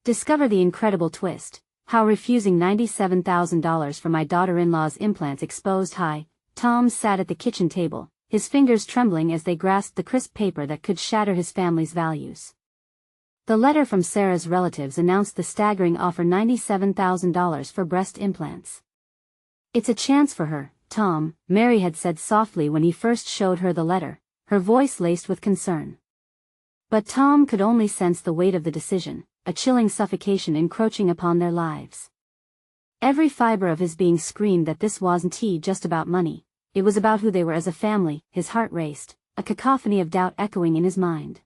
Discover the incredible twist, how refusing $97,000 for my daughter-in-law's implants exposed. Hi. Tom sat at the kitchen table, his fingers trembling as they grasped the crisp paper that could shatter his family's values. The letter from Sarah's relatives announced the staggering offer: $97,000 for breast implants. It's a chance for her, Tom, Mary had said softly when he first showed her the letter, her voice laced with concern. But Tom could only sense the weight of the decision, a chilling suffocation encroaching upon their lives. Every fiber of his being screamed that this wasn't just about money, it was about who they were as a family. His heart raced, a cacophony of doubt echoing in his mind.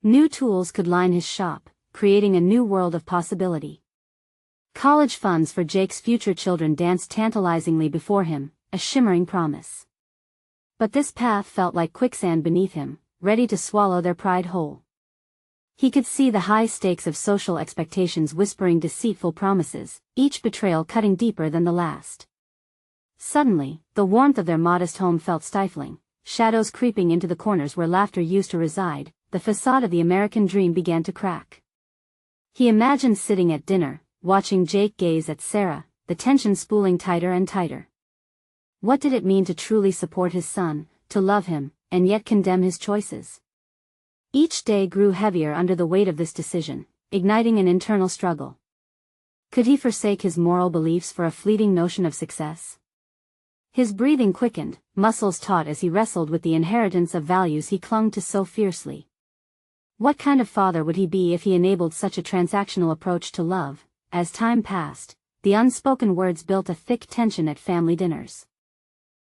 New tools could line his shop, creating a new world of possibility. College funds for Jake's future children danced tantalizingly before him, a shimmering promise. But this path felt like quicksand beneath him, ready to swallow their pride whole. He could see the high stakes of social expectations whispering deceitful promises, each betrayal cutting deeper than the last. Suddenly, the warmth of their modest home felt stifling, shadows creeping into the corners where laughter used to reside. The facade of the American dream began to crack. He imagined sitting at dinner, watching Jake gaze at Sarah, the tension spooling tighter and tighter. What did it mean to truly support his son, to love him, and yet condemn his choices? Each day grew heavier under the weight of this decision, igniting an internal struggle. Could he forsake his moral beliefs for a fleeting notion of success? His breathing quickened, muscles taut as he wrestled with the inheritance of values he clung to so fiercely. What kind of father would he be if he enabled such a transactional approach to love? As time passed, the unspoken words built a thick tension at family dinners.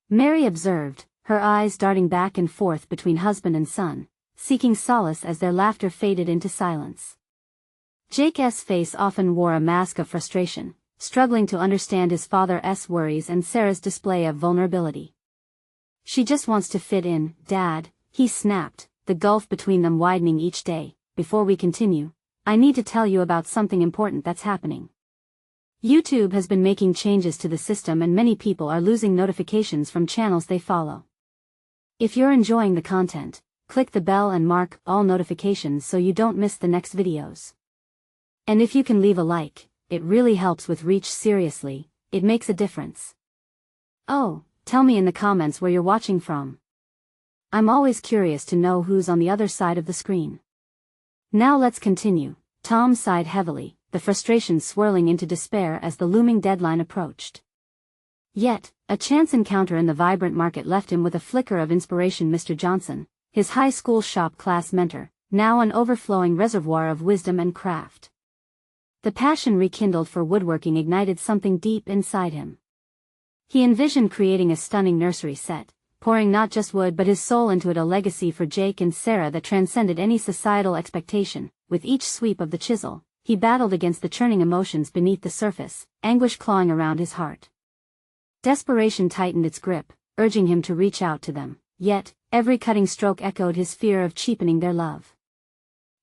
Mary observed, her eyes darting back and forth between husband and son, seeking solace as their laughter faded into silence. Jake's face often wore a mask of frustration, struggling to understand his father's worries and Sarah's display of vulnerability. She just wants to fit in, Dad, he snapped, the gulf between them widening each day. Before we continue, I need to tell you about something important that's happening. YouTube has been making changes to the system and many people are losing notifications from channels they follow. If you're enjoying the content, click the bell and mark all notifications so you don't miss the next videos. And if you can leave a like, it really helps with reach. Seriously, it makes a difference. Oh, tell me in the comments where you're watching from. I'm always curious to know who's on the other side of the screen. Now let's continue. Tom sighed heavily, the frustration swirling into despair as the looming deadline approached. Yet, a chance encounter in the vibrant market left him with a flicker of inspiration. Mr. Johnson, his high school shop class mentor, now an overflowing reservoir of wisdom and craft. The passion rekindled for woodworking ignited something deep inside him. He envisioned creating a stunning nursery set, pouring not just wood but his soul into it, a legacy for Jake and Sarah that transcended any societal expectation. With each sweep of the chisel, he battled against the churning emotions beneath the surface, anguish clawing around his heart. Desperation tightened its grip, urging him to reach out to them, yet, every cutting stroke echoed his fear of cheapening their love.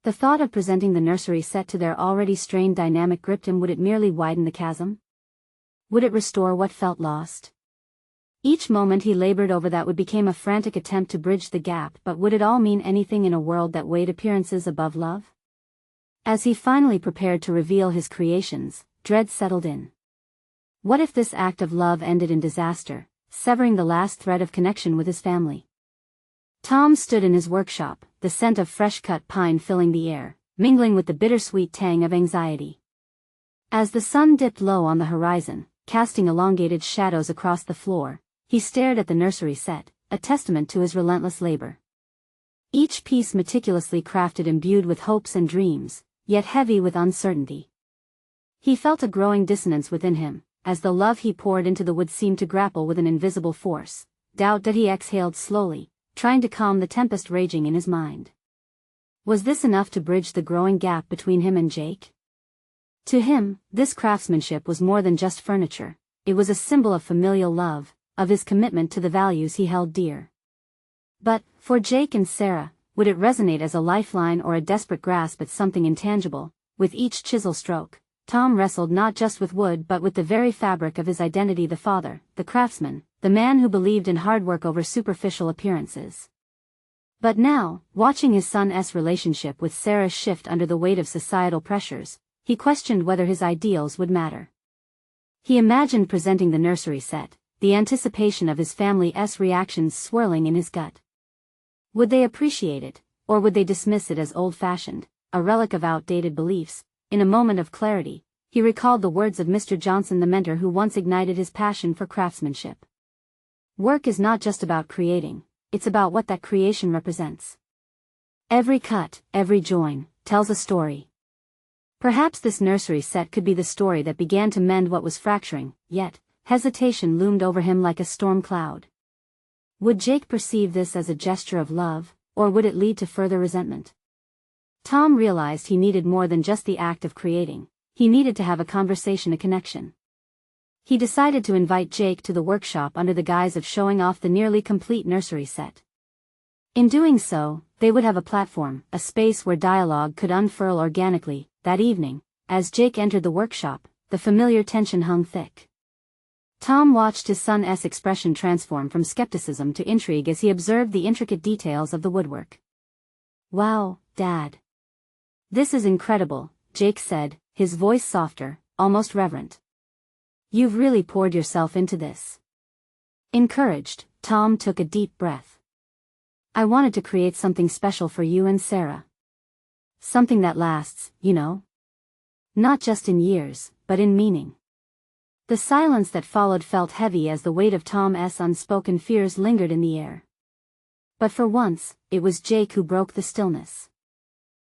The thought of presenting the nursery set to their already strained dynamic gripped him. Would it merely widen the chasm? Would it restore what felt lost? Each moment he labored over that would became a frantic attempt to bridge the gap. But would it all mean anything in a world that weighed appearances above love? As he finally prepared to reveal his creations, dread settled in. What if this act of love ended in disaster, severing the last thread of connection with his family? Tom stood in his workshop, the scent of fresh-cut pine filling the air, mingling with the bittersweet tang of anxiety. As the sun dipped low on the horizon, casting elongated shadows across the floor, he stared at the nursery set, a testament to his relentless labor. Each piece meticulously crafted, imbued with hopes and dreams, yet heavy with uncertainty. He felt a growing dissonance within him, as the love he poured into the wood seemed to grapple with an invisible force, doubt that he exhaled slowly, trying to calm the tempest raging in his mind. Was this enough to bridge the growing gap between him and Jake? To him, this craftsmanship was more than just furniture, it was a symbol of familial love, of his commitment to the values he held dear. But, for Jake and Sarah, would it resonate as a lifeline or a desperate grasp at something intangible? With each chisel stroke, Tom wrestled not just with wood but with the very fabric of his identity: the father, the craftsman, the man who believed in hard work over superficial appearances. But now, watching his son's relationship with Sarah shift under the weight of societal pressures, he questioned whether his ideals would matter. He imagined presenting the nursery set, the anticipation of his family's reactions swirling in his gut. Would they appreciate it, or would they dismiss it as old-fashioned, a relic of outdated beliefs? In a moment of clarity, he recalled the words of Mr. Johnson, the mentor who once ignited his passion for craftsmanship. Work is not just about creating, it's about what that creation represents. Every cut, every join, tells a story. Perhaps this nursery set could be the story that began to mend what was fracturing, yet, hesitation loomed over him like a storm cloud. Would Jake perceive this as a gesture of love, or would it lead to further resentment? Tom realized he needed more than just the act of creating. He needed to have a conversation, a connection. He decided to invite Jake to the workshop under the guise of showing off the nearly complete nursery set. In doing so, they would have a platform, a space where dialogue could unfurl organically. That evening, as Jake entered the workshop, the familiar tension hung thick. Tom watched his son's expression transform from skepticism to intrigue as he observed the intricate details of the woodwork. "Wow, Dad. This is incredible," Jake said, his voice softer, almost reverent. "You've really poured yourself into this." Encouraged, Tom took a deep breath. "I wanted to create something special for you and Sarah. Something that lasts, you know. Not just in years, but in meaning." The silence that followed felt heavy as the weight of Tom's unspoken fears lingered in the air. But for once, it was Jake who broke the stillness.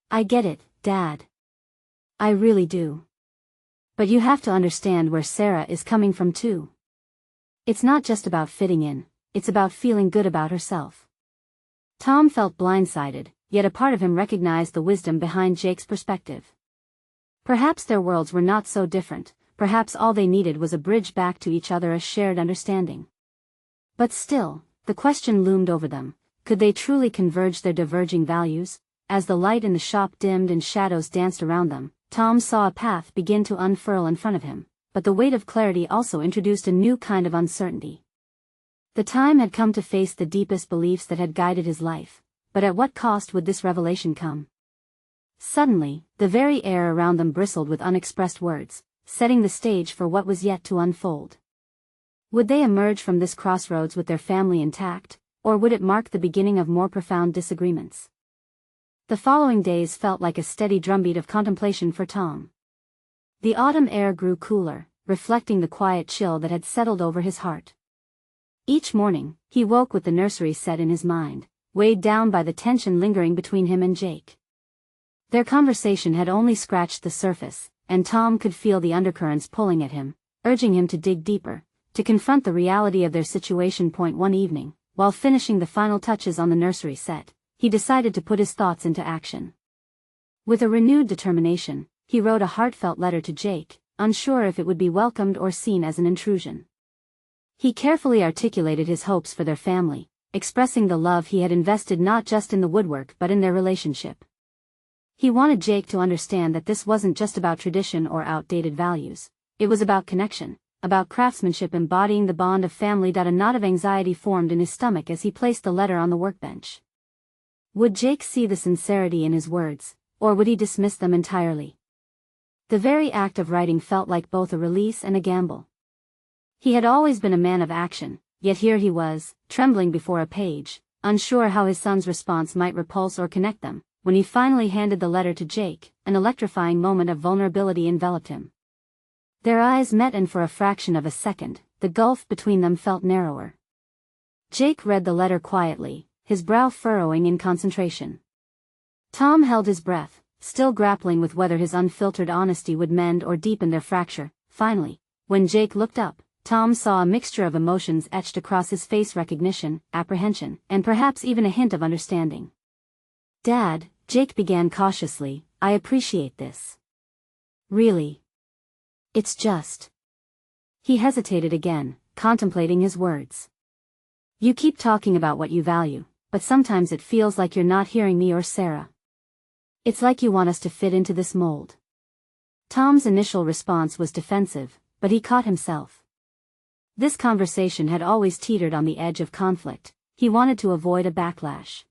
"I get it, Dad. I really do. But you have to understand where Sarah is coming from too. It's not just about fitting in, it's about feeling good about herself." Tom felt blindsided, yet a part of him recognized the wisdom behind Jake's perspective. Perhaps their worlds were not so different, perhaps all they needed was a bridge back to each other, a shared understanding. But still, the question loomed over them: could they truly converge their diverging values? As the light in the shop dimmed and shadows danced around them, Tom saw a path begin to unfurl in front of him, but the weight of clarity also introduced a new kind of uncertainty. The time had come to face the deepest beliefs that had guided his life, but at what cost would this revelation come? Suddenly, the very air around them bristled with unexpressed words, setting the stage for what was yet to unfold. Would they emerge from this crossroads with their family intact, or would it mark the beginning of more profound disagreements? The following days felt like a steady drumbeat of contemplation for Tom. The autumn air grew cooler, reflecting the quiet chill that had settled over his heart. Each morning, he woke with the nursery set in his mind, weighed down by the tension lingering between him and Jake. Their conversation had only scratched the surface, and Tom could feel the undercurrents pulling at him, urging him to dig deeper, to confront the reality of their situation. One evening, while finishing the final touches on the nursery set, he decided to put his thoughts into action. With a renewed determination, he wrote a heartfelt letter to Jake, unsure if it would be welcomed or seen as an intrusion. He carefully articulated his hopes for their family, expressing the love he had invested not just in the woodwork but in their relationship. He wanted Jake to understand that this wasn't just about tradition or outdated values. It was about connection, about craftsmanship embodying the bond of family. A knot of anxiety formed in his stomach as he placed the letter on the workbench. Would Jake see the sincerity in his words, or would he dismiss them entirely? The very act of writing felt like both a release and a gamble. He had always been a man of action, yet here he was, trembling before a page, unsure how his son's response might repulse or connect them. When he finally handed the letter to Jake, an electrifying moment of vulnerability enveloped him. Their eyes met, and for a fraction of a second, the gulf between them felt narrower. Jake read the letter quietly, his brow furrowing in concentration. Tom held his breath, still grappling with whether his unfiltered honesty would mend or deepen their fracture. Finally, when Jake looked up, Tom saw a mixture of emotions etched across his face: recognition, apprehension, and perhaps even a hint of understanding. "Dad," Jake began cautiously, "I appreciate this. Really. It's just..." He hesitated again, contemplating his words. "You keep talking about what you value, but sometimes it feels like you're not hearing me or Sarah. It's like you want us to fit into this mold." Tom's initial response was defensive, but he caught himself. This conversation had always teetered on the edge of conflict. He wanted to avoid a backlash.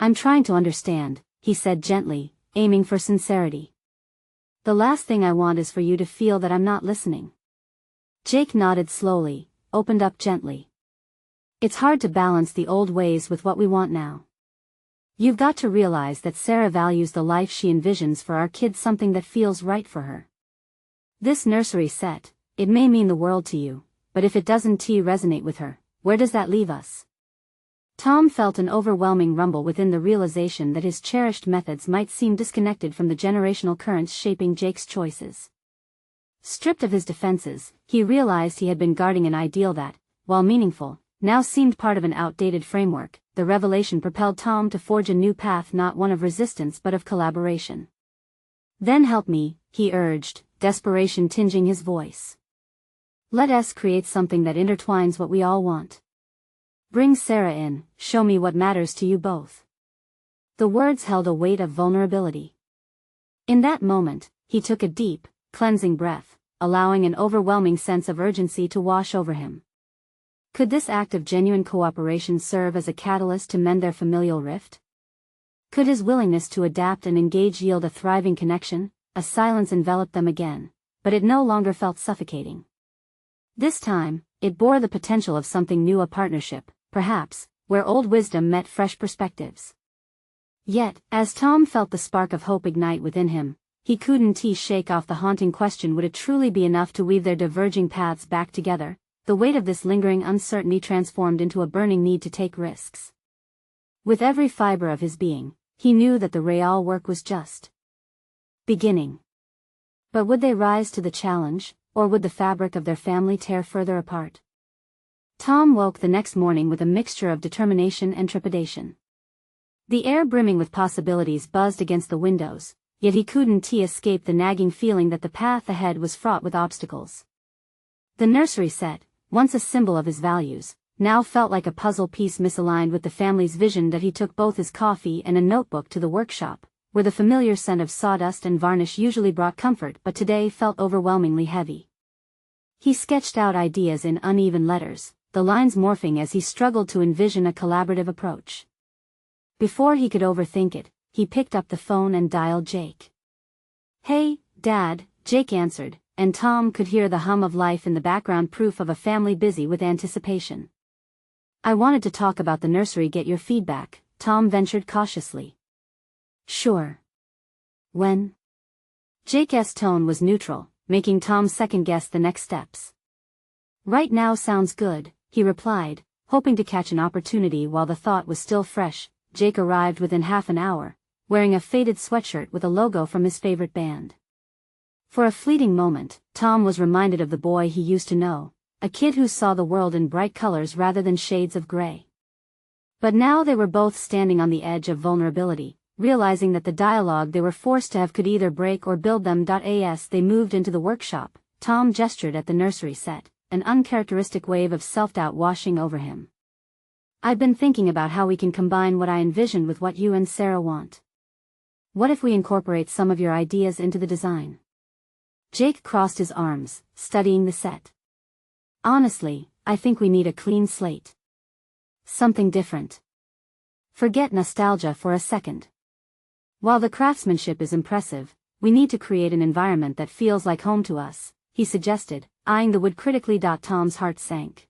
"I'm trying to understand," he said gently, aiming for sincerity. The last thing I want is for you to feel that I'm not listening. Jake nodded slowly, opened up gently. It's hard to balance the old ways with what we want now. You've got to realize that Sarah values the life she envisions for our kids, something that feels right for her. This nursery set, it may mean the world to you, but if it doesn't resonate with her, where does that leave us? Tom felt an overwhelming rumble within the realization that his cherished methods might seem disconnected from the generational currents shaping Jake's choices. Stripped of his defenses, he realized he had been guarding an ideal that, while meaningful, now seemed part of an outdated framework. The revelation propelled Tom to forge a new path, not one of resistance but of collaboration. Then help me, he urged, desperation tinging his voice. Let us create something that intertwines what we all want. Bring Sarah in, show me what matters to you both. The words held a weight of vulnerability. In that moment, he took a deep, cleansing breath, allowing an overwhelming sense of urgency to wash over him. Could this act of genuine cooperation serve as a catalyst to mend their familial rift? Could his willingness to adapt and engage yield a thriving connection? A silence enveloped them again, but it no longer felt suffocating. This time, it bore the potential of something new, a partnership, perhaps, where old wisdom met fresh perspectives. Yet, as Tom felt the spark of hope ignite within him, he couldn't shake off the haunting question: would it truly be enough to weave their diverging paths back together? The weight of this lingering uncertainty transformed into a burning need to take risks. With every fiber of his being, he knew that the real work was just beginning. But would they rise to the challenge, or would the fabric of their family tear further apart? Tom woke the next morning with a mixture of determination and trepidation. The air brimming with possibilities buzzed against the windows, yet he couldn't escape the nagging feeling that the path ahead was fraught with obstacles. The nursery set, once a symbol of his values, now felt like a puzzle piece misaligned with the family's vision. That he took both his coffee and a notebook to the workshop, where the familiar scent of sawdust and varnish usually brought comfort but today felt overwhelmingly heavy. He sketched out ideas in uneven letters, the lines morphing as he struggled to envision a collaborative approach. Before he could overthink it, he picked up the phone and dialed Jake. "Hey, Dad," Jake answered, and Tom could hear the hum of life in the background, proof of a family busy with anticipation. "I wanted to talk about the nursery, get your feedback," Tom ventured cautiously. "Sure. When?" Jake's tone was neutral, making Tom second-guess the next steps. "Right now sounds good," he replied, hoping to catch an opportunity while the thought was still fresh. Jake arrived within half an hour, wearing a faded sweatshirt with a logo from his favorite band. For a fleeting moment, Tom was reminded of the boy he used to know, a kid who saw the world in bright colors rather than shades of gray. But now they were both standing on the edge of vulnerability, realizing that the dialogue they were forced to have could either break or build them. As they moved into the workshop, Tom gestured at the nursery set, an uncharacteristic wave of self-doubt washing over him. "I've been thinking about how we can combine what I envisioned with what you and Sarah want. What if we incorporate some of your ideas into the design?" Jake crossed his arms, studying the set. "Honestly, I think we need a clean slate. Something different. Forget nostalgia for a second. While the craftsmanship is impressive, we need to create an environment that feels like home to us," he suggested, eyeing the wood critically. Tom's heart sank.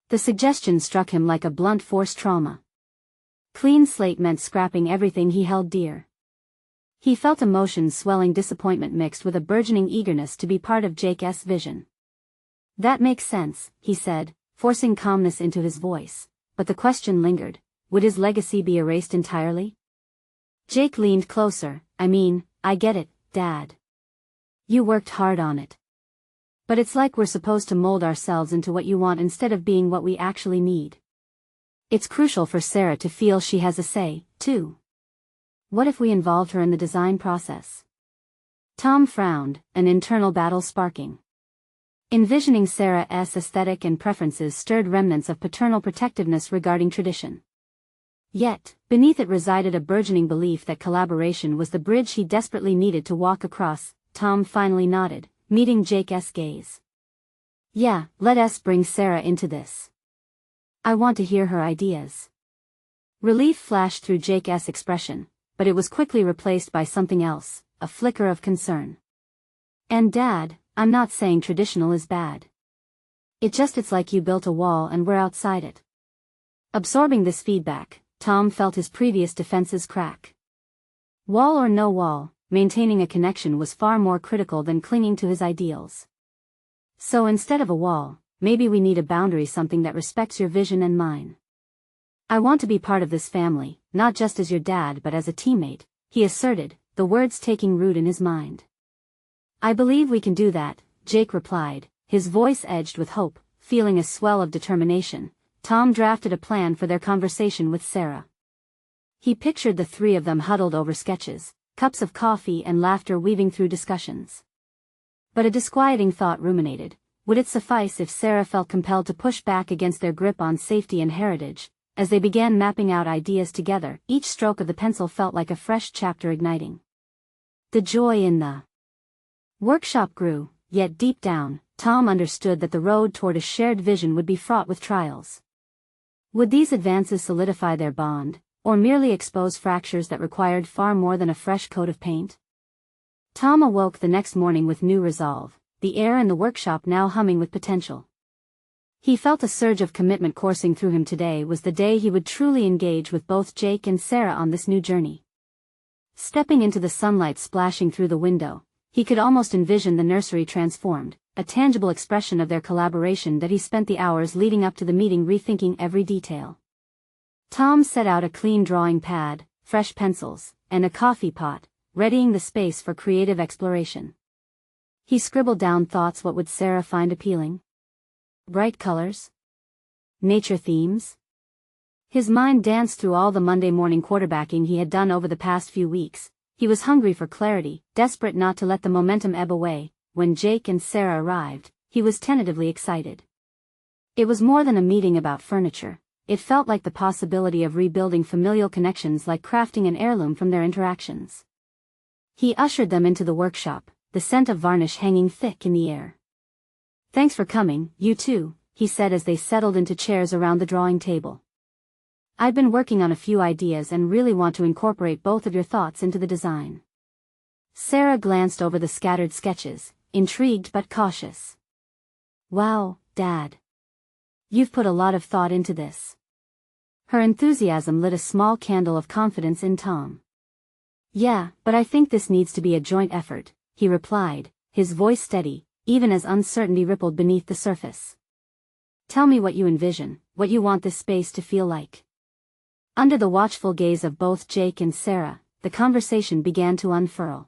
The suggestion struck him like a blunt force trauma. Clean slate meant scrapping everything he held dear. He felt emotions swelling, disappointment mixed with a burgeoning eagerness to be part of Jake's vision. "That makes sense," he said, forcing calmness into his voice, but the question lingered: would his legacy be erased entirely? Jake leaned closer. I get it, Dad. You worked hard on it. But it's like we're supposed to mold ourselves into what you want instead of being what we actually need. It's crucial for Sarah to feel she has a say, too. What if we involved her in the design process?" Tom frowned, an internal battle sparking. Envisioning Sarah's aesthetic and preferences stirred remnants of paternal protectiveness regarding tradition. Yet, beneath it resided a burgeoning belief that collaboration was the bridge he desperately needed to walk across. Tom finally nodded, meeting Jake's gaze. "Yeah, let us bring Sarah into this. I want to hear her ideas." Relief flashed through Jake's expression, but it was quickly replaced by something else, a flicker of concern. And Dad, I'm not saying traditional is bad. It's like you built a wall and we're outside it. Absorbing this feedback, Tom felt his previous defenses crack. Wall or no wall, maintaining a connection was far more critical than clinging to his ideals. So instead of a wall, maybe we need a boundary, something that respects your vision and mine. I want to be part of this family, not just as your dad but as a teammate, he asserted, the words taking root in his mind. I believe we can do that, Jake replied, his voice edged with hope. Feeling a swell of determination, Tom drafted a plan for their conversation with Sarah. He pictured the three of them huddled over sketches, cups of coffee and laughter weaving through discussions. But a disquieting thought ruminated. Would it suffice if Sarah felt compelled to push back against their grip on safety and heritage? As they began mapping out ideas together, each stroke of the pencil felt like a fresh chapter igniting. The joy in the workshop grew, yet deep down, Tom understood that the road toward a shared vision would be fraught with trials. Would these advances solidify their bond, or merely expose fractures that required far more than a fresh coat of paint? Tom awoke the next morning with new resolve, the air in the workshop now humming with potential. He felt a surge of commitment coursing through him. Today was the day he would truly engage with both Jake and Sarah on this new journey. Stepping into the sunlight splashing through the window, he could almost envision the nursery transformed, a tangible expression of their collaboration that he spent the hours leading up to the meeting rethinking every detail. Tom set out a clean drawing pad, fresh pencils, and a coffee pot, readying the space for creative exploration. He scribbled down thoughts. What would Sarah find appealing? Bright colors? Nature themes? His mind danced through all the Monday morning quarterbacking he had done over the past few weeks. He was hungry for clarity, desperate not to let the momentum ebb away. When Jake and Sarah arrived, he was tentatively excited. It was more than a meeting about furniture. It felt like the possibility of rebuilding familial connections, like crafting an heirloom from their interactions. He ushered them into the workshop, the scent of varnish hanging thick in the air. Thanks for coming, you two, he said as they settled into chairs around the drawing table. I've been working on a few ideas and really want to incorporate both of your thoughts into the design. Sarah glanced over the scattered sketches, intrigued but cautious. Wow, Dad. You've put a lot of thought into this. Her enthusiasm lit a small candle of confidence in Tom. Yeah, but I think this needs to be a joint effort, he replied, his voice steady, even as uncertainty rippled beneath the surface. Tell me what you envision, what you want this space to feel like. Under the watchful gaze of both Jake and Sarah, the conversation began to unfurl.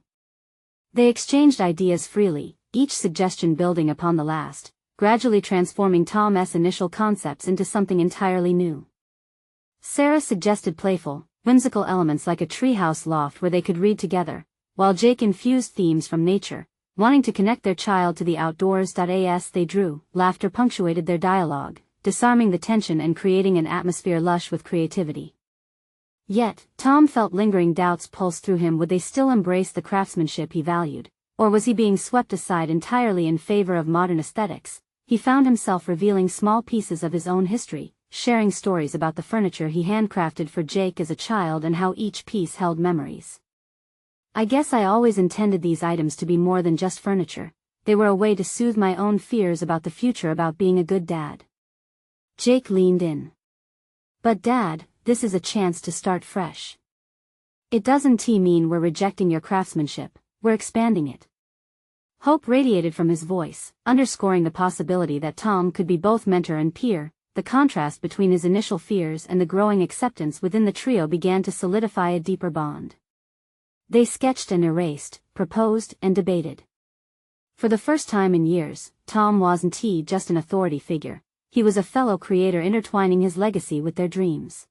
They exchanged ideas freely, each suggestion building upon the last, gradually transforming Tom's initial concepts into something entirely new. Sarah suggested playful, whimsical elements like a treehouse loft where they could read together, while Jake infused themes from nature, wanting to connect their child to the outdoors. As they drew, laughter punctuated their dialogue, disarming the tension and creating an atmosphere lush with creativity. Yet, Tom felt lingering doubts pulse through him. Would they still embrace the craftsmanship he valued, or was he being swept aside entirely in favor of modern aesthetics? He found himself revealing small pieces of his own history, sharing stories about the furniture he handcrafted for Jake as a child and how each piece held memories. I guess I always intended these items to be more than just furniture. They were a way to soothe my own fears about the future, about being a good dad. Jake leaned in. But Dad, this is a chance to start fresh. It doesn't mean we're rejecting your craftsmanship, we're expanding it. Hope radiated from his voice, underscoring the possibility that Tom could be both mentor and peer. The contrast between his initial fears and the growing acceptance within the trio began to solidify a deeper bond. They sketched and erased, proposed and debated. For the first time in years, Tom wasn't just an authority figure. He was a fellow creator intertwining his legacy with their dreams.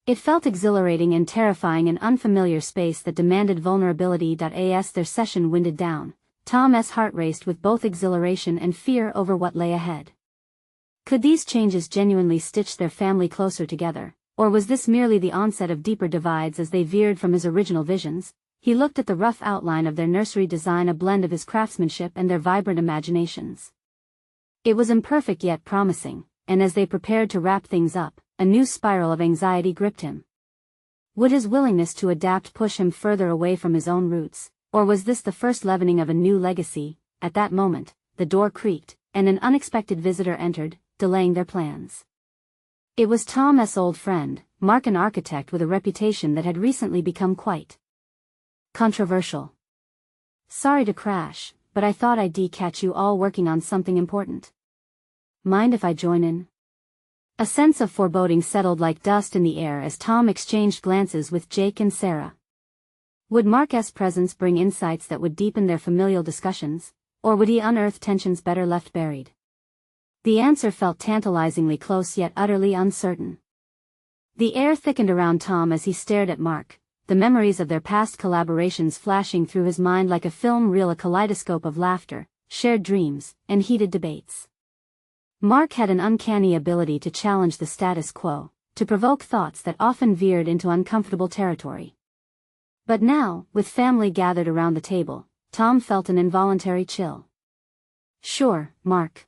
It felt exhilarating and terrifying, an unfamiliar space that demanded vulnerability. As their session winded down, Tom's heart raced with both exhilaration and fear over what lay ahead. Could these changes genuinely stitch their family closer together, or was this merely the onset of deeper divides as they veered from his original visions? He looked at the rough outline of their nursery design, a blend of his craftsmanship and their vibrant imaginations. It was imperfect yet promising, and as they prepared to wrap things up, a new spiral of anxiety gripped him. Would his willingness to adapt push him further away from his own roots? Or was this the first leavening of a new legacy? At that moment, the door creaked, and an unexpected visitor entered, delaying their plans. It was Tom's old friend, Mark, an architect with a reputation that had recently become quite controversial. "Sorry to crash, but I thought I'd catch you all working on something important. Mind if I join in?" A sense of foreboding settled like dust in the air as Tom exchanged glances with Jake and Sarah. Would Mark's presence bring insights that would deepen their familial discussions, or would he unearth tensions better left buried? The answer felt tantalizingly close yet utterly uncertain. The air thickened around Tom as he stared at Mark, the memories of their past collaborations flashing through his mind like a film reel, a kaleidoscope of laughter, shared dreams, and heated debates. Mark had an uncanny ability to challenge the status quo, to provoke thoughts that often veered into uncomfortable territory. But now, with family gathered around the table, Tom felt an involuntary chill. "Sure, Mark.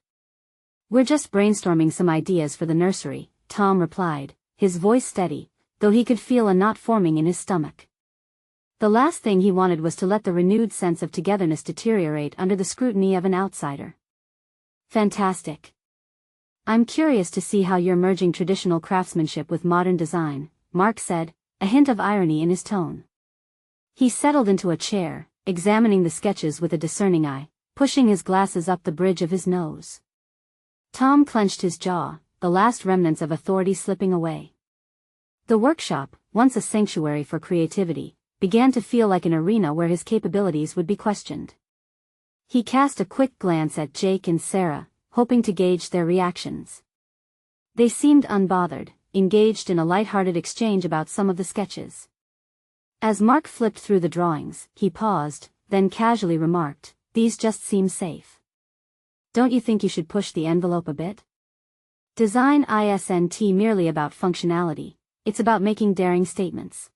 We're just brainstorming some ideas for the nursery," Tom replied, his voice steady, though he could feel a knot forming in his stomach. The last thing he wanted was to let the renewed sense of togetherness deteriorate under the scrutiny of an outsider. "Fantastic. I'm curious to see how you're merging traditional craftsmanship with modern design," Mark said, a hint of irony in his tone. He settled into a chair, examining the sketches with a discerning eye, pushing his glasses up the bridge of his nose. Tom clenched his jaw, the last remnants of authority slipping away. The workshop, once a sanctuary for creativity, began to feel like an arena where his capabilities would be questioned. He cast a quick glance at Jake and Sarah, hoping to gauge their reactions. They seemed unbothered, engaged in a light-hearted exchange about some of the sketches. As Mark flipped through the drawings, he paused, then casually remarked, "These just seem safe. Don't you think you should push the envelope a bit? Design isn't merely about functionality, it's about making daring statements."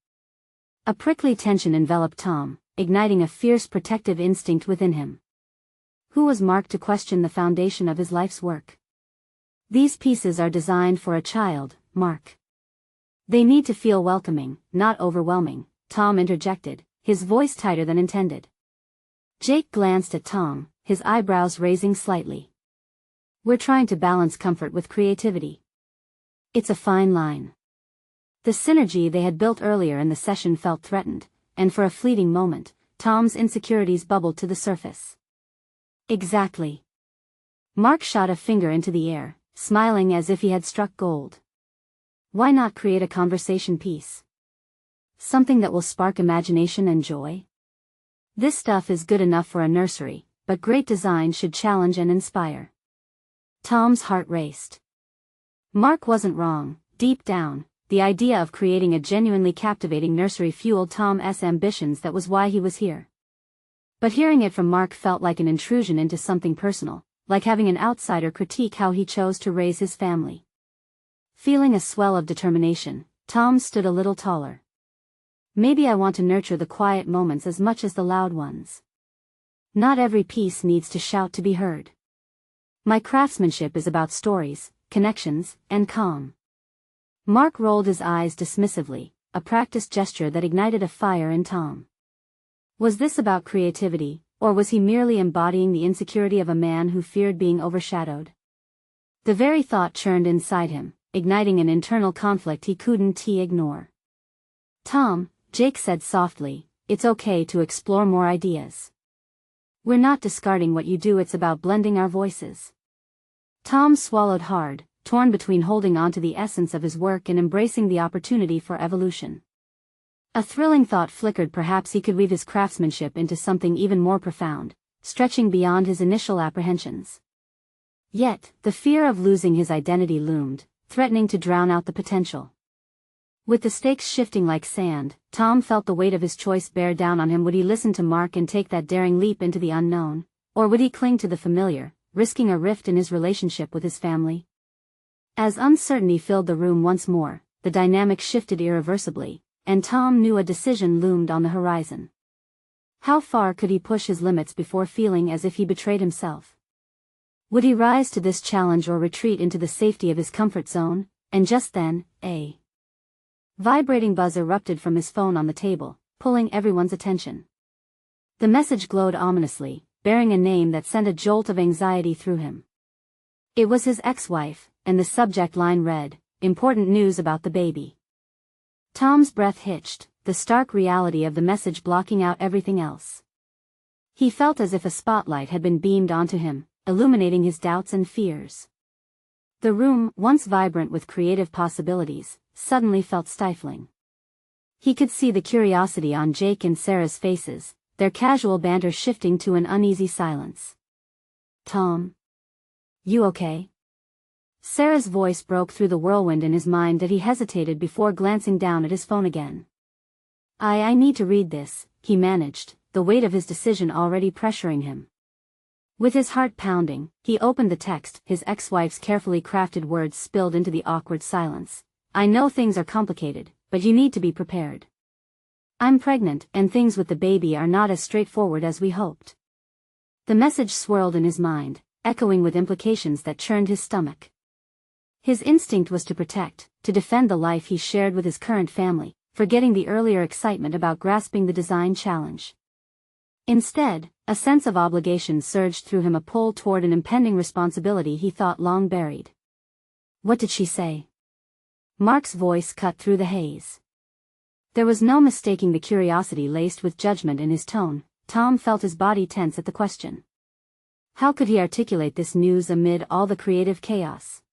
A prickly tension enveloped Tom, igniting a fierce protective instinct within him. Who was Mark to question the foundation of his life's work? "These pieces are designed for a child, Mark. They need to feel welcoming, not overwhelming," Tom interjected, his voice tighter than intended. Jake glanced at Tom, his eyebrows raising slightly. "We're trying to balance comfort with creativity. It's a fine line." The synergy they had built earlier in the session felt threatened, and for a fleeting moment, Tom's insecurities bubbled to the surface. "Exactly." Mark shot a finger into the air, smiling as if he had struck gold. "Why not create a conversation piece? Something that will spark imagination and joy? This stuff is good enough for a nursery, but great design should challenge and inspire." Tom's heart raced. Mark wasn't wrong. Deep down, the idea of creating a genuinely captivating nursery fueled Tom's ambitions. That was why he was here. But hearing it from Mark felt like an intrusion into something personal, like having an outsider critique how he chose to raise his family. Feeling a swell of determination, Tom stood a little taller. "Maybe I want to nurture the quiet moments as much as the loud ones. Not every piece needs to shout to be heard. My craftsmanship is about stories, connections, and calm." Mark rolled his eyes dismissively, a practiced gesture that ignited a fire in Tom. Was this about creativity, or was he merely embodying the insecurity of a man who feared being overshadowed? The very thought churned inside him, igniting an internal conflict he couldn't ignore. "Tom," Jake said softly, "it's okay to explore more ideas. We're not discarding what you do, it's about blending our voices." Tom swallowed hard, torn between holding on to the essence of his work and embracing the opportunity for evolution. A thrilling thought flickered. Perhaps he could weave his craftsmanship into something even more profound, stretching beyond his initial apprehensions. Yet, the fear of losing his identity loomed, threatening to drown out the potential. With the stakes shifting like sand, Tom felt the weight of his choice bear down on him. Would he listen to Mark and take that daring leap into the unknown, or would he cling to the familiar, risking a rift in his relationship with his family? As uncertainty filled the room once more, the dynamic shifted irreversibly, and Tom knew a decision loomed on the horizon. How far could he push his limits before feeling as if he betrayed himself? Would he rise to this challenge or retreat into the safety of his comfort zone? And just then, a vibrating buzz erupted from his phone on the table, pulling everyone's attention. The message glowed ominously, bearing a name that sent a jolt of anxiety through him. It was his ex-wife, and the subject line read, "Important news about the baby." Tom's breath hitched, the stark reality of the message blocking out everything else. He felt as if a spotlight had been beamed onto him, illuminating his doubts and fears. The room, once vibrant with creative possibilities, suddenly felt stifling. He could see the curiosity on Jake and Sarah's faces, their casual banter shifting to an uneasy silence. "Tom? You okay?" Sarah's voice broke through the whirlwind in his mind that he hesitated before glancing down at his phone again. I need to read this," he managed, the weight of his decision already pressuring him. With his heart pounding, he opened the text, his ex-wife's carefully crafted words spilled into the awkward silence. "I know things are complicated, but you need to be prepared. I'm pregnant, and things with the baby are not as straightforward as we hoped." The message swirled in his mind, echoing with implications that churned his stomach. His instinct was to protect, to defend the life he shared with his current family, forgetting the earlier excitement about grasping the design challenge. Instead, a sense of obligation surged through him, a pull toward an impending responsibility he thought long buried. "What did she say?" Mark's voice cut through the haze. There was no mistaking the curiosity laced with judgment in his tone. Tom felt his body tense at the question. How could he articulate this news amid all the creative chaos?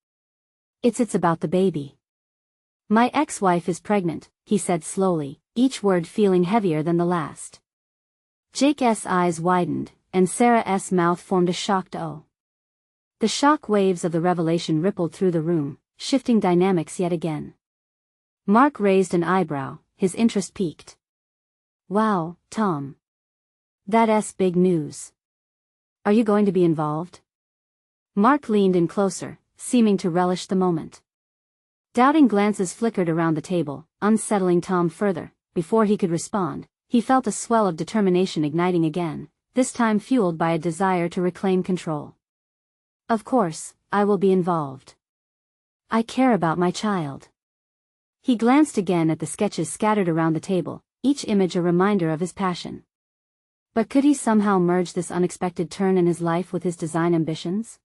It's about the baby. "My ex-wife is pregnant," he said slowly, each word feeling heavier than the last. Jake's eyes widened, and Sarah's mouth formed a shocked O. The shock waves of the revelation rippled through the room, shifting dynamics yet again. Mark raised an eyebrow, his interest piqued. "Wow, Tom. That's big news. Are you going to be involved?" Mark leaned in closer, seeming to relish the moment. Doubting glances flickered around the table, unsettling Tom further. Before he could respond, he felt a swell of determination igniting again, this time fueled by a desire to reclaim control. "Of course, I will be involved. I care about my child." He glanced again at the sketches scattered around the table, each image a reminder of his passion. But could he somehow merge this unexpected turn in his life with his design ambitions?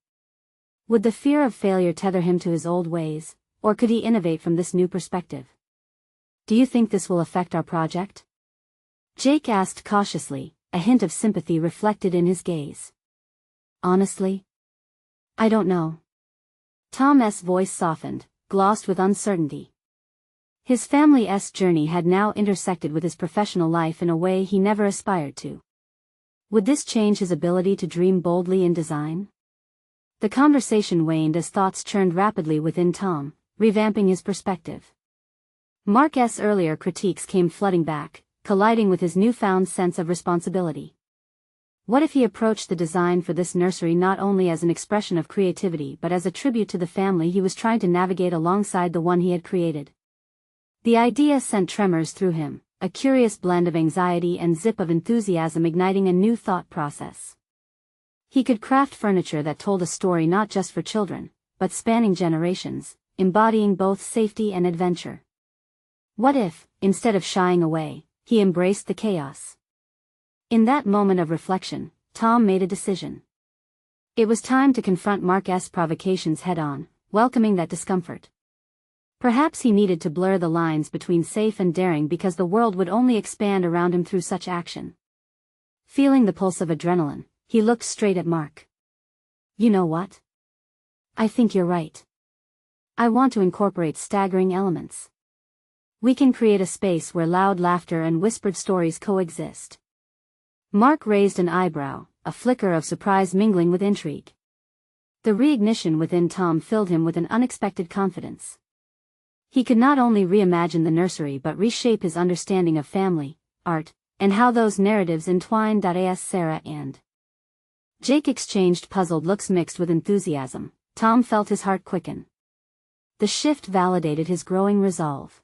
Would the fear of failure tether him to his old ways, or could he innovate from this new perspective? "Do you think this will affect our project?" Jake asked cautiously, a hint of sympathy reflected in his gaze. "Honestly, I don't know." Tom's voice softened, glossed with uncertainty. His family's journey had now intersected with his professional life in a way he never aspired to. Would this change his ability to dream boldly in design? The conversation waned as thoughts churned rapidly within Tom, revamping his perspective. Mark's earlier critiques came flooding back, colliding with his newfound sense of responsibility. What if he approached the design for this nursery not only as an expression of creativity but as a tribute to the family he was trying to navigate alongside the one he had created? The idea sent tremors through him, a curious blend of anxiety and zip of enthusiasm igniting a new thought process. He could craft furniture that told a story not just for children, but spanning generations, embodying both safety and adventure. What if, instead of shying away, he embraced the chaos? In that moment of reflection, Tom made a decision. It was time to confront Mark's provocations head-on, welcoming that discomfort. Perhaps he needed to blur the lines between safe and daring because the world would only expand around him through such action. Feeling the pulse of adrenaline, he looked straight at Mark. "You know what? I think you're right. I want to incorporate staggering elements. We can create a space where loud laughter and whispered stories coexist." Mark raised an eyebrow, a flicker of surprise mingling with intrigue. The reignition within Tom filled him with an unexpected confidence. He could not only reimagine the nursery but reshape his understanding of family, art, and how those narratives entwined. As Sarah and Jake exchanged puzzled looks mixed with enthusiasm, Tom felt his heart quicken. The shift validated his growing resolve.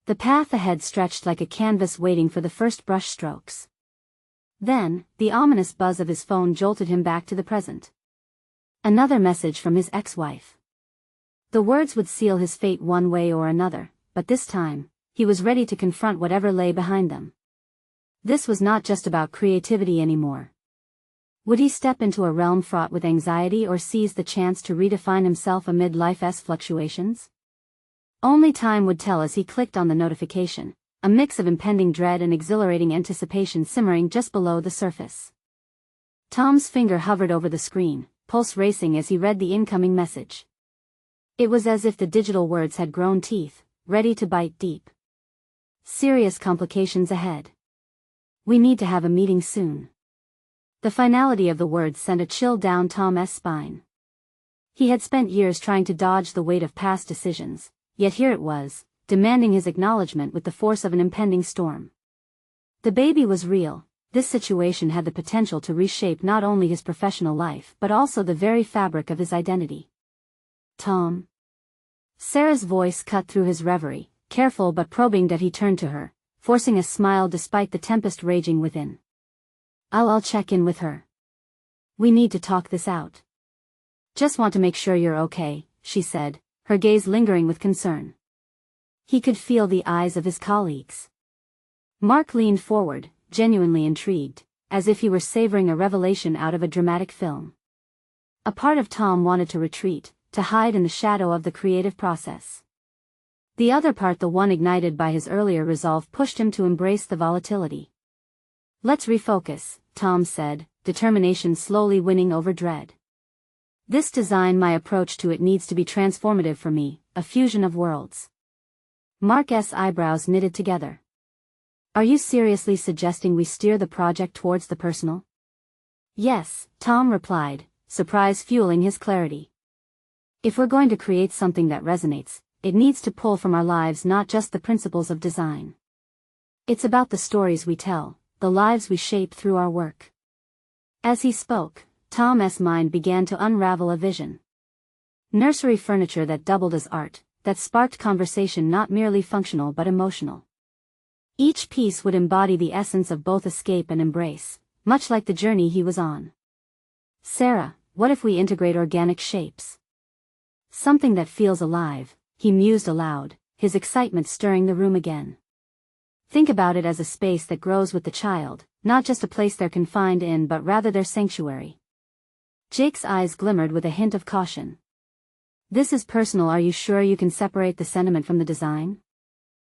The path ahead stretched like a canvas waiting for the first brush strokes. Then, the ominous buzz of his phone jolted him back to the present. Another message from his ex-wife. The words would seal his fate one way or another, but this time, he was ready to confront whatever lay behind them. This was not just about creativity anymore. Would he step into a realm fraught with anxiety or seize the chance to redefine himself amid life's fluctuations? Only time would tell as he clicked on the notification, a mix of impending dread and exhilarating anticipation simmering just below the surface. Tom's finger hovered over the screen, pulse racing as he read the incoming message. It was as if the digital words had grown teeth, ready to bite deep. Serious complications ahead. We need to have a meeting soon. The finality of the words sent a chill down Tom's spine. He had spent years trying to dodge the weight of past decisions, yet here it was, demanding his acknowledgement with the force of an impending storm. The baby was real. This situation had the potential to reshape not only his professional life but also the very fabric of his identity. Tom. Sarah's voice cut through his reverie, careful but probing that he turned to her, forcing a smile despite the tempest raging within. I'll check in with her. We need to talk this out. Just want to make sure you're okay, she said, her gaze lingering with concern. He could feel the eyes of his colleagues. Mark leaned forward, genuinely intrigued, as if he were savoring a revelation out of a dramatic film. A part of Tom wanted to retreat, to hide in the shadow of the creative process. The other part, the one ignited by his earlier resolve, pushed him to embrace the volatility. Let's refocus, Tom said, determination slowly winning over dread. This design, my approach to it needs to be transformative for me, a fusion of worlds. Mark's eyebrows knitted together. Are you seriously suggesting we steer the project towards the personal? Yes, Tom replied, surprise fueling his clarity. If we're going to create something that resonates, it needs to pull from our lives, not just the principles of design. It's about the stories we tell, the lives we shape through our work. As he spoke, Tom's mind began to unravel a vision. Nursery furniture that doubled as art, that sparked conversation not merely functional but emotional. Each piece would embody the essence of both escape and embrace, much like the journey he was on. Sarah, what if we integrate organic shapes? Something that feels alive, he mused aloud, his excitement stirring the room again. Think about it as a space that grows with the child, not just a place they're confined in but rather their sanctuary. Jake's eyes glimmered with a hint of caution. This is personal. Are you sure you can separate the sentiment from the design?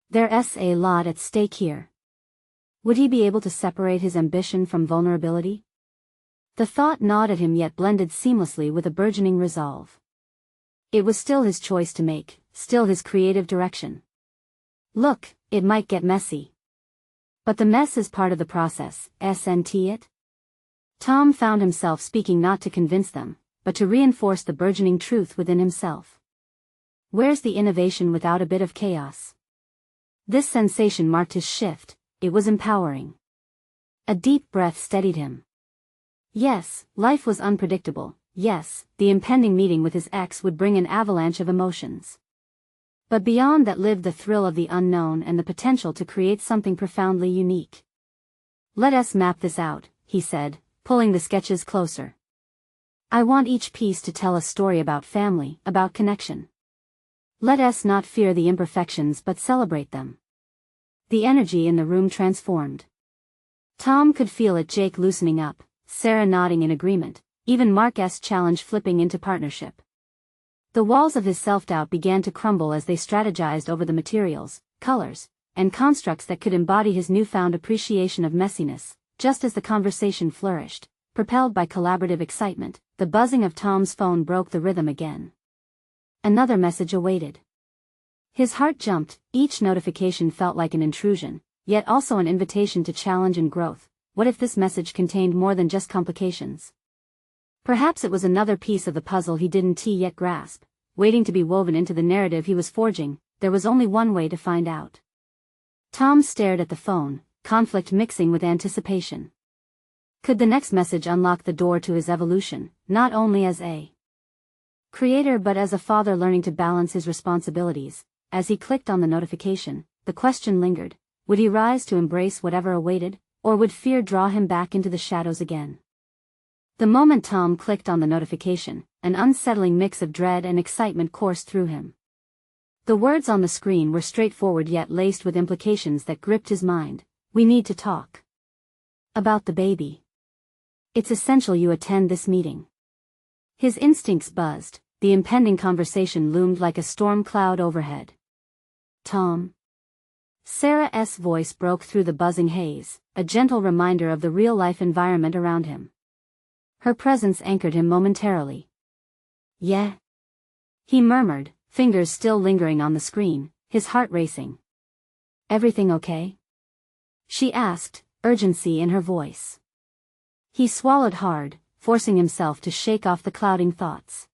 There's a lot at stake here. Would he be able to separate his ambition from vulnerability? The thought gnawed at him yet blended seamlessly with a burgeoning resolve. It was still his choice to make, still his creative direction. Look, it might get messy. But the mess is part of the process, isn't it? Tom found himself speaking not to convince them, but to reinforce the burgeoning truth within himself. Where's the innovation without a bit of chaos? This sensation marked his shift. It was empowering. A deep breath steadied him. Yes, life was unpredictable. Yes, the impending meeting with his ex would bring an avalanche of emotions. But beyond that lived the thrill of the unknown and the potential to create something profoundly unique. Let us map this out, he said, pulling the sketches closer. I want each piece to tell a story about family, about connection. Let us not fear the imperfections but celebrate them. The energy in the room transformed. Tom could feel it, Jake loosening up, Sarah nodding in agreement, even Mark's challenge flipping into partnership. The walls of his self-doubt began to crumble as they strategized over the materials, colors, and constructs that could embody his newfound appreciation of messiness. Just as the conversation flourished, propelled by collaborative excitement, the buzzing of Tom's phone broke the rhythm again. Another message awaited. His heart jumped. Each notification felt like an intrusion, yet also an invitation to challenge and growth. What if this message contained more than just complications? Perhaps it was another piece of the puzzle he didn't yet grasp, waiting to be woven into the narrative he was forging. There was only one way to find out. Tom stared at the phone, conflict mixing with anticipation. Could the next message unlock the door to his evolution, not only as a creator but as a father learning to balance his responsibilities? As he clicked on the notification, the question lingered. Would he rise to embrace whatever awaited, or would fear draw him back into the shadows again? The moment Tom clicked on the notification, an unsettling mix of dread and excitement coursed through him. The words on the screen were straightforward yet laced with implications that gripped his mind. We need to talk. About the baby. It's essential you attend this meeting. His instincts buzzed, the impending conversation loomed like a storm cloud overhead. Tom. Sarah's voice broke through the buzzing haze, a gentle reminder of the real-life environment around him. Her presence anchored him momentarily. Yeah? He murmured, fingers still lingering on the screen, his heart racing. Everything okay? She asked, urgency in her voice. He swallowed hard, forcing himself to shake off the clouding thoughts.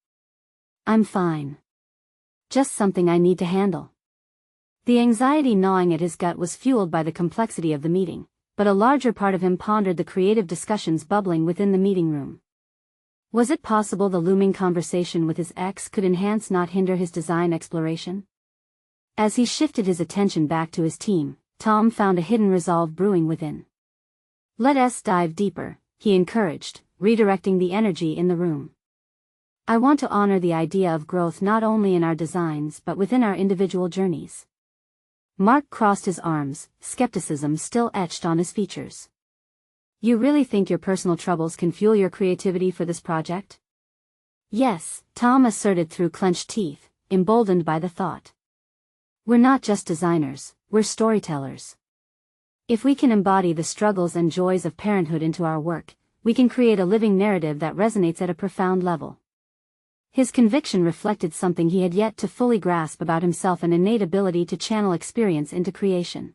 I'm fine. Just something I need to handle. The anxiety gnawing at his gut was fueled by the complexity of the meeting, but a larger part of him pondered the creative discussions bubbling within the meeting room. Was it possible the looming conversation with his ex could enhance not hinder his design exploration? As he shifted his attention back to his team, Tom found a hidden resolve brewing within. Let's dive deeper, he encouraged, redirecting the energy in the room. I want to honor the idea of growth not only in our designs but within our individual journeys. Mark crossed his arms, skepticism still etched on his features. You really think your personal troubles can fuel your creativity for this project? Yes, Tom asserted through clenched teeth, emboldened by the thought. We're not just designers, we're storytellers. If we can embody the struggles and joys of parenthood into our work, we can create a living narrative that resonates at a profound level. His conviction reflected something he had yet to fully grasp about himself, an innate ability to channel experience into creation.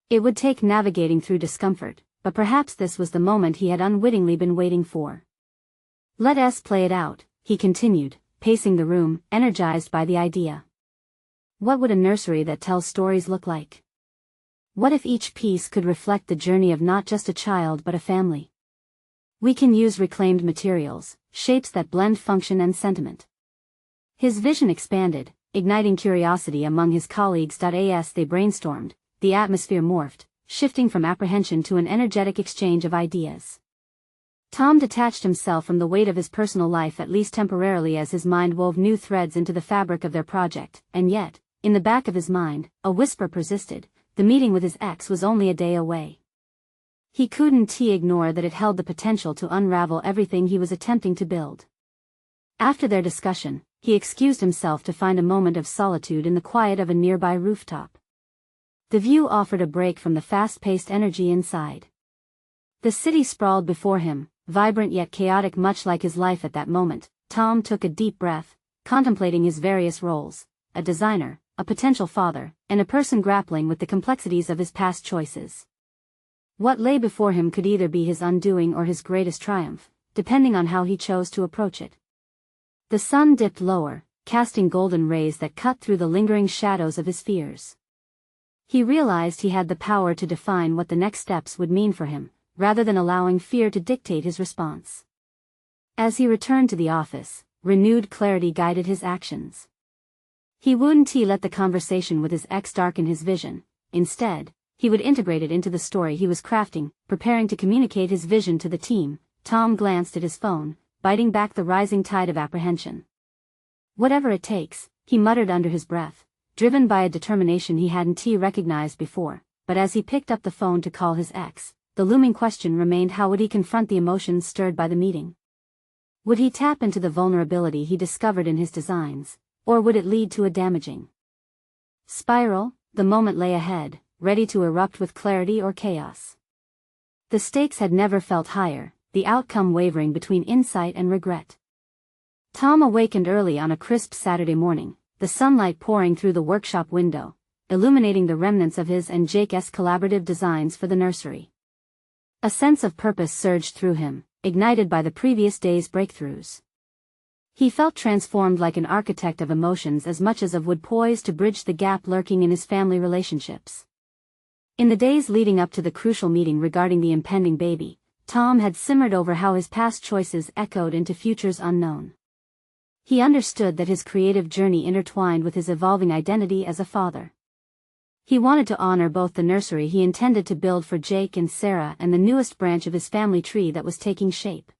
It would take navigating through discomfort, but perhaps this was the moment he had unwittingly been waiting for. Let's play it out, he continued, pacing the room, energized by the idea. What would a nursery that tells stories look like? What if each piece could reflect the journey of not just a child but a family? We can use reclaimed materials, shapes that blend function and sentiment. His vision expanded, igniting curiosity among his colleagues. As they brainstormed, the atmosphere morphed, shifting from apprehension to an energetic exchange of ideas. Tom detached himself from the weight of his personal life, at least temporarily, as his mind wove new threads into the fabric of their project, and yet, in the back of his mind, a whisper persisted: the meeting with his ex was only a day away. He couldn't ignore that it held the potential to unravel everything he was attempting to build. After their discussion, he excused himself to find a moment of solitude in the quiet of a nearby rooftop. The view offered a break from the fast-paced energy inside. The city sprawled before him, vibrant yet chaotic, much like his life at that moment. Tom took a deep breath, contemplating his various roles: a designer, a potential father, and a person grappling with the complexities of his past choices. What lay before him could either be his undoing or his greatest triumph, depending on how he chose to approach it. The sun dipped lower, casting golden rays that cut through the lingering shadows of his fears. He realized he had the power to define what the next steps would mean for him, rather than allowing fear to dictate his response. As he returned to the office, renewed clarity guided his actions. He wouldn't let the conversation with his ex darken his vision. Instead, he would integrate it into the story he was crafting, preparing to communicate his vision to the team. Tom glanced at his phone, biting back the rising tide of apprehension. Whatever it takes, he muttered under his breath, driven by a determination he hadn't recognized before. But as he picked up the phone to call his ex, the looming question remained: how would he confront the emotions stirred by the meeting? Would he tap into the vulnerability he discovered in his designs, or would it lead to a damaging spiral? The moment lay ahead, ready to erupt with clarity or chaos. The stakes had never felt higher, the outcome wavering between insight and regret. Tom awakened early on a crisp Saturday morning, the sunlight pouring through the workshop window, illuminating the remnants of his and Jake's collaborative designs for the nursery. A sense of purpose surged through him, ignited by the previous day's breakthroughs. He felt transformed, like an architect of emotions as much as of wood, poised to bridge the gap lurking in his family relationships. In the days leading up to the crucial meeting regarding the impending baby, Tom had simmered over how his past choices echoed into futures unknown. He understood that his creative journey intertwined with his evolving identity as a father. He wanted to honor both the nursery he intended to build for Jake and Sarah and the newest branch of his family tree that was taking shape.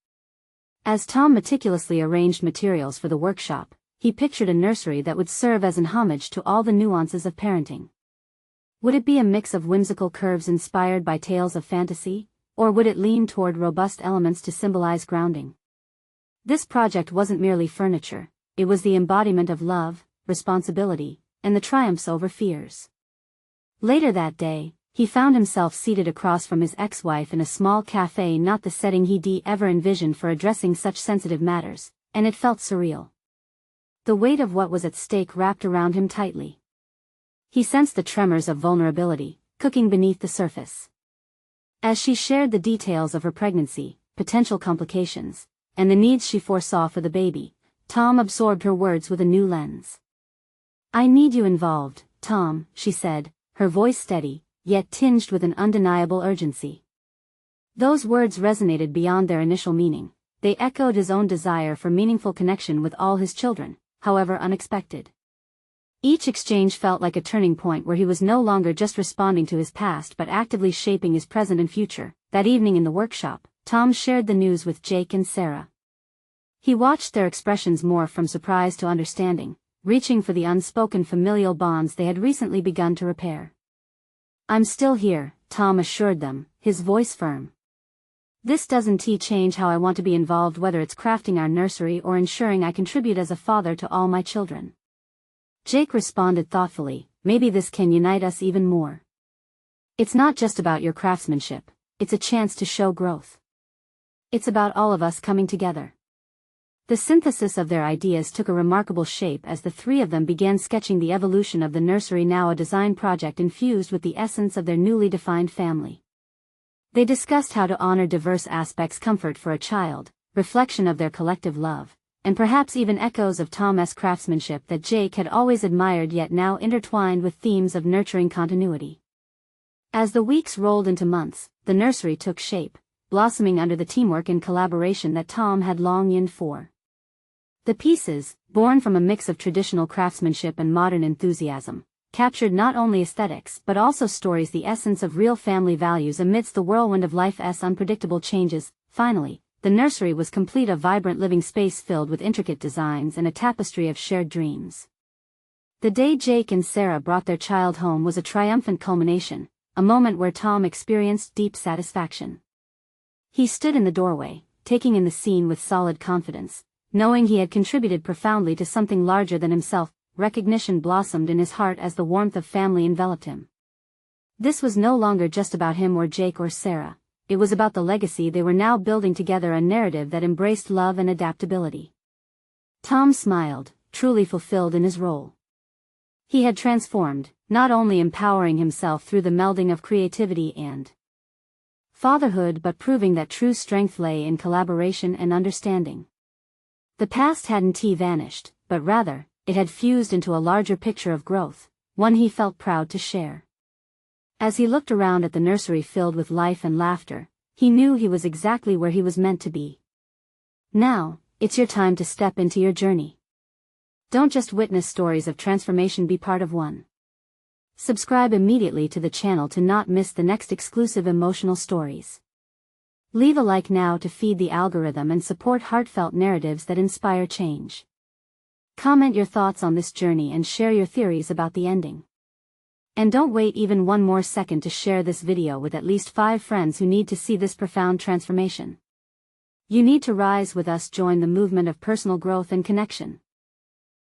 As Tom meticulously arranged materials for the workshop, he pictured a nursery that would serve as an homage to all the nuances of parenting. Would it be a mix of whimsical curves inspired by tales of fantasy, or would it lean toward robust elements to symbolize grounding? This project wasn't merely furniture, it was the embodiment of love, responsibility, and the triumphs over fears. Later that day, he found himself seated across from his ex-wife in a small cafe, not the setting he'd ever envisioned for addressing such sensitive matters, and it felt surreal. The weight of what was at stake wrapped around him tightly. He sensed the tremors of vulnerability, cooking beneath the surface. As she shared the details of her pregnancy, potential complications, and the needs she foresaw for the baby, Tom absorbed her words with a new lens. "I need you involved, Tom," she said, her voice steady, yet tinged with an undeniable urgency. Those words resonated beyond their initial meaning. They echoed his own desire for meaningful connection with all his children, however unexpected. Each exchange felt like a turning point where he was no longer just responding to his past but actively shaping his present and future. That evening in the workshop, Tom shared the news with Jake and Sarah. He watched their expressions morph from surprise to understanding, reaching for the unspoken familial bonds they had recently begun to repair. "I'm still here," Tom assured them, his voice firm. "This doesn't change how I want to be involved, whether it's crafting our nursery or ensuring I contribute as a father to all my children." Jake responded thoughtfully, "Maybe this can unite us even more. It's not just about your craftsmanship, it's a chance to show growth. It's about all of us coming together." The synthesis of their ideas took a remarkable shape as the three of them began sketching the evolution of the nursery, now a design project infused with the essence of their newly defined family. They discussed how to honor diverse aspects: comfort for a child, reflection of their collective love, and perhaps even echoes of Tom's craftsmanship that Jake had always admired, yet now intertwined with themes of nurturing continuity. As the weeks rolled into months, the nursery took shape, blossoming under the teamwork and collaboration that Tom had long yearned for. The pieces, born from a mix of traditional craftsmanship and modern enthusiasm, captured not only aesthetics but also stories, the essence of real family values amidst the whirlwind of life's unpredictable changes. Finally, the nursery was complete, a vibrant living space filled with intricate designs and a tapestry of shared dreams. The day Jake and Sarah brought their child home was a triumphant culmination, a moment where Tom experienced deep satisfaction. He stood in the doorway, taking in the scene with solid confidence, knowing he had contributed profoundly to something larger than himself. Recognition blossomed in his heart as the warmth of family enveloped him. This was no longer just about him or Jake or Sarah, it was about the legacy they were now building together, a narrative that embraced love and adaptability. Tom smiled, truly fulfilled in his role. He had transformed, not only empowering himself through the melding of creativity and fatherhood but proving that true strength lay in collaboration and understanding. The past hadn't vanished, but rather, it had fused into a larger picture of growth, one he felt proud to share. As he looked around at the nursery filled with life and laughter, he knew he was exactly where he was meant to be. Now, it's your time to step into your journey. Don't just witness stories of transformation, be part of one. Subscribe immediately to the channel to not miss the next exclusive emotional stories. Leave a like now to feed the algorithm and support heartfelt narratives that inspire change. Comment your thoughts on this journey and share your theories about the ending. And don't wait even one more second to share this video with at least 5 friends who need to see this profound transformation. You need to rise with us, join the movement of personal growth and connection.